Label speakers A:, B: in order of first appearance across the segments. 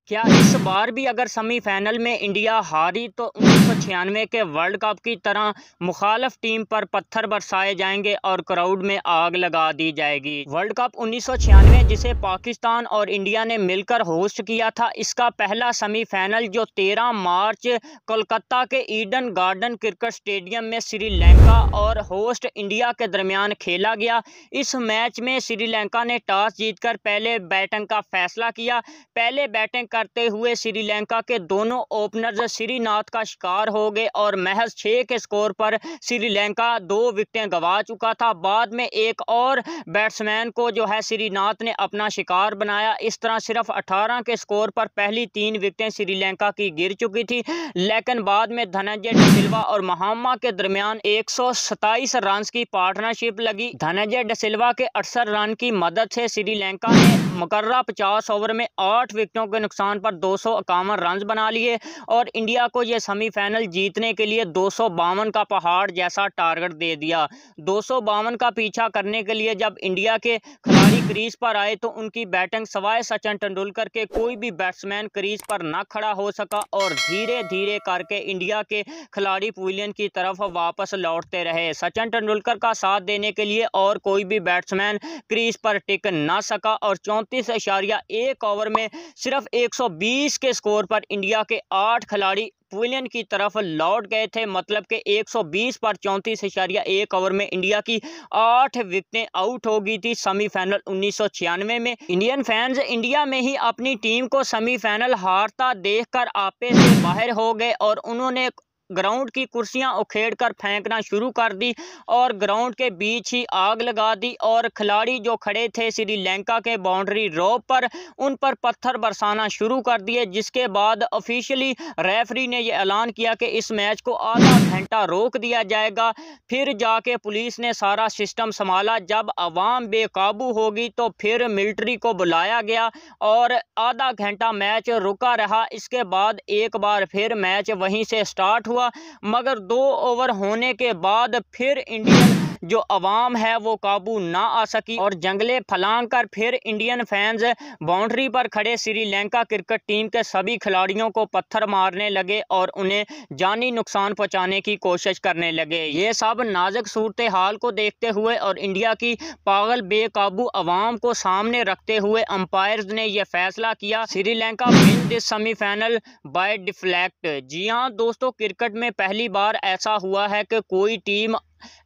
A: क्या इस बार भी अगर सेमीफाइनल में इंडिया हारी तो 1996 के वर्ल्ड कप की तरह मुखालफ टीम पर पत्थर बरसाए जाएंगे और क्राउड में आग लगा दी जाएगी? वर्ल्ड कप 1996 जिसे पाकिस्तान और इंडिया ने मिलकर होस्ट किया था, इसका पहला सेमीफाइनल जो 13 मार्च कोलकाता के ईडन गार्डन क्रिकेट स्टेडियम में श्रीलंका और होस्ट इंडिया के दरमियान खेला गया। इस मैच में श्रीलंका ने टॉस जीतकर पहले बैटिंग का फैसला किया। पहले बैटिंग करते हुए श्रीलंका के दोनों ओपनर्स श्रीनाथ का शिकार हो गए और महज 6 के स्कोर पर श्रीलंका 2 विकेटें गंवा चुका था। बाद में एक और बैट्समैन को श्रीनाथ ने अपना शिकार बनाया। इस तरह सिर्फ 18 के स्कोर पर पहली 3 विकेटें श्रीलंका की गिर चुकी थी, लेकिन बाद में धनंजय डिसिल्वा और महामा के दरमियान 127 रन की पार्टनरशिप लगी। धनंजय डिसिल्वा के 68 रन की मदद से श्रीलंका ने मुकर्रर 50 ओवर में 8 विकेटों के नुकसान पर 251 रन बना लिए और इंडिया को यह सेमीफाइनल जीतने के लिए 252 का पहाड़ जैसा टारगेट दे दिया। 252 का पीछा करने के लिए जब इंडिया के खिलाड़ी क्रीज पर आए तो उनकी बैटिंग सवाए सचिन तेंदुलकर के कोई भी बैट्समैन क्रीज पर न खड़ा हो सका और धीरे धीरे करके इंडिया के खिलाड़ी पवेलियन की तरफ वापस लौटते रहे। सचिन तेंदुलकर का साथ देने के लिए और कोई भी बैट्समैन क्रीज पर टिक न सका और 34.1 ओवर में सिर्फ 120 के स्कोर पर इंडिया के 8 खिलाड़ी पवेलियन की तरफ लौट गए थे। मतलब कि 120 पर 34.1 ओवर में इंडिया की 8 विकेटें आउट हो गई थी। सेमीफाइनल 1996 में इंडियन फैंस इंडिया में ही अपनी टीम को सेमीफाइनल हारता देखकर आपे से बाहर हो गए और उन्होंने ग्राउंड की कुर्सियां उखेड़कर फेंकना शुरू कर दी और ग्राउंड के बीच ही आग लगा दी और खिलाड़ी जो खड़े थे श्रीलंका के बाउंड्री रोप पर उन पर पत्थर बरसाना शुरू कर दिए। जिसके बाद ऑफिशियली रेफरी ने यह ऐलान किया कि इस मैच को आधा घंटा रोक दिया जाएगा। फिर जाके पुलिस ने सारा सिस्टम संभाला। जब अवाम बेकाबू होगी तो फिर मिलिट्री को बुलाया गया और आधा घंटा मैच रुका रहा। इसके बाद एक बार फिर मैच वहीं से स्टार्ट हुआ, मगर 2 ओवर होने के बाद फिर इंडियन जो अवाम है वो काबू ना आ सकी और जंगले फलांग कर फिर इंडियन फैंस बाउंड्री पर खड़े श्रीलंका क्रिकेट टीम के सभी खिलाड़ियों को पत्थर मारने लगे और उन्हें जानी नुकसान पहुंचाने की कोशिश करने लगे। ये सब नाजुक सूरत हाल को देखते हुए और इंडिया की पागल बेकाबू अवाम को सामने रखते हुए अंपायर्स ने यह फैसला किया, Sri Lanka win this semifinal by defect. जी हाँ दोस्तों, क्रिकेट में पहली बार ऐसा हुआ है कि कोई टीम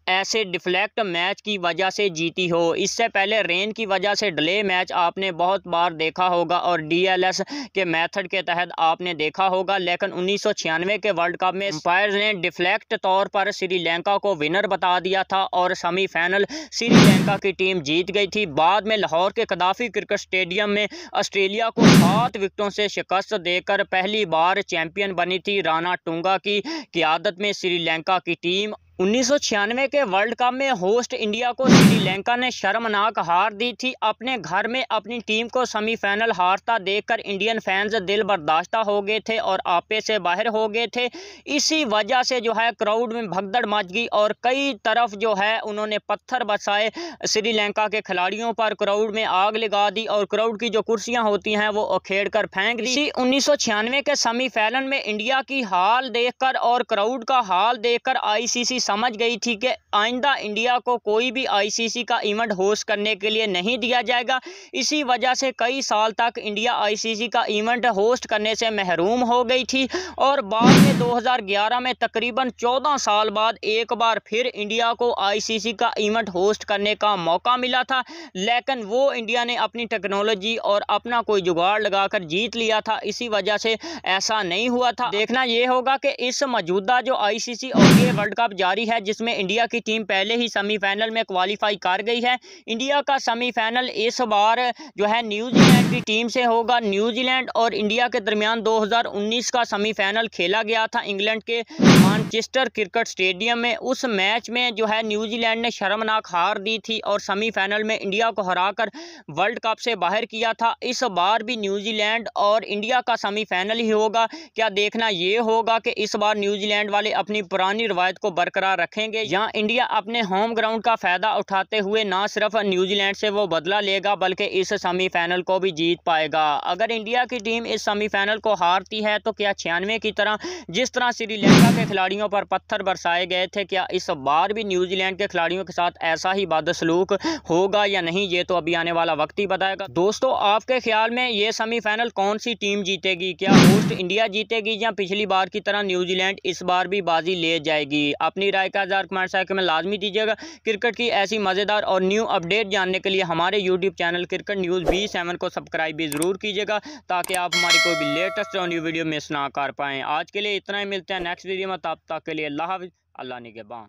A: ऐसे डिफेक्ट मैच की वजह से जीती हो। इससे पहले रेन की वजह से डिले मैच आपने बहुत बार देखा होगा और डीएलएस के मेथड के तहत आपने देखा होगा, लेकिन 1996 के वर्ल्ड कप में अंपायर्स ने डिफेक्ट तौर पर श्रीलंका को विनर बता दिया था और सेमीफाइनल श्रीलंका की टीम जीत गई थी। बाद में लाहौर के कदाफी क्रिकेट स्टेडियम में ऑस्ट्रेलिया को 7 विकेटों से शिकस्त देकर पहली बार चैंपियन बनी थी राणा टूंगा की क़ियादत में श्रीलंका की टीम। 1996 के वर्ल्ड कप में होस्ट इंडिया को श्रीलंका ने शर्मनाक हार दी थी। अपने घर में अपनी टीम को सेमीफाइनल हारता देखकर इंडियन फैंस दिल बर्दाश्त हो गए थे और आपे से बाहर हो गए थे। इसी वजह से क्राउड में भगदड़ मच गई और कई तरफ उन्होंने पत्थर बरसाए श्रीलंका के खिलाड़ियों पर, क्राउड में आग लगा दी और क्राउड की जो कुर्सियां होती हैं वो उखेड़ कर फेंक दी। 1996 के सेमीफाइनल में इंडिया की हाल देखकर और क्राउड का हाल देखकर आईसीसी समझ गई थी कि आइंदा इंडिया को कोई भी आईसीसी का इवेंट होस्ट करने के लिए नहीं दिया जाएगा। इसी वजह से कई साल तक इंडिया आईसीसी का इवेंट होस्ट करने से महरूम हो गई थी और बाद में 2011 में तकरीबन 14 साल बाद एक बार फिर इंडिया को आईसीसी का इवेंट होस्ट करने का मौका मिला था, लेकिन वो इंडिया ने अपनी टेक्नोलॉजी और अपना कोई जुगाड़ लगाकर जीत लिया था। इसी वजह से ऐसा नहीं हुआ था। देखना यह होगा कि इस मौजूदा जो आईसीसी और ये वर्ल्ड कप जारी है जिसमें इंडिया की टीम पहले ही सेमीफाइनल में क्वालिफाई कर गई है। इंडिया का सेमीफाइनल इस बार न्यूजीलैंड की टीम से होगा। न्यूजीलैंड और इंडिया के दरमियान 2019 का सेमीफाइनल खेला गया था इंग्लैंड के मैनचेस्टर क्रिकेट स्टेडियम में। उस मैच में न्यूजीलैंड ने शर्मनाक हार दी थी और सेमीफाइनल में इंडिया को हराकर वर्ल्ड कप से बाहर किया था। इस बार भी न्यूजीलैंड और इंडिया का सेमीफाइनल ही होगा। क्या देखना यह होगा कि इस बार न्यूजीलैंड वाले अपनी पुरानी रवायत को बरकरार बरकरार रखेंगे या इंडिया अपने होम ग्राउंड का फायदा उठाते हुए न सिर्फ न्यूजीलैंड से वो बदला लेगा बल्कि इस सेमीफाइनल को भी जीत पाएगा। अगर इंडिया की टीम इस सेमीफाइनल को हारती है तो क्या 96 की तरह जिस तरह श्रीलंका के खिलाड़ियों पर पत्थर बरसाए गए थे, क्या इस बार भी न्यूजीलैंड के खिलाड़ियों के साथ ऐसा ही बदसलूक होगा या नहीं, ये तो अभी आने वाला वक्त ही बताएगा। दोस्तों, आपके ख्याल में ये सेमीफाइनल कौन सी टीम जीतेगी? क्या होस्ट इंडिया जीतेगी या पिछली बार की तरह न्यूजीलैंड इस बार भी बाजी ले जाएगी? अपनी राय का इज़हार कमेंट सेक्शन में लाजमी दीजिएगा। क्रिकेट की ऐसी मज़ेदार और न्यू अपडेट जानने के लिए हमारे YouTube channel cricket news B7 को सब्सक्राइब भी ज़रूर कीजिएगा ताकि आप हमारी कोई भी लेटेस्ट और न्यू वीडियो मिस ना कर पाएँ। आज के लिए इतना ही, मिलते हैं नेक्स्ट वीडियो में, तब तक के लिए अल्लाह हाफ़िज़, अल्लाह निगहबान।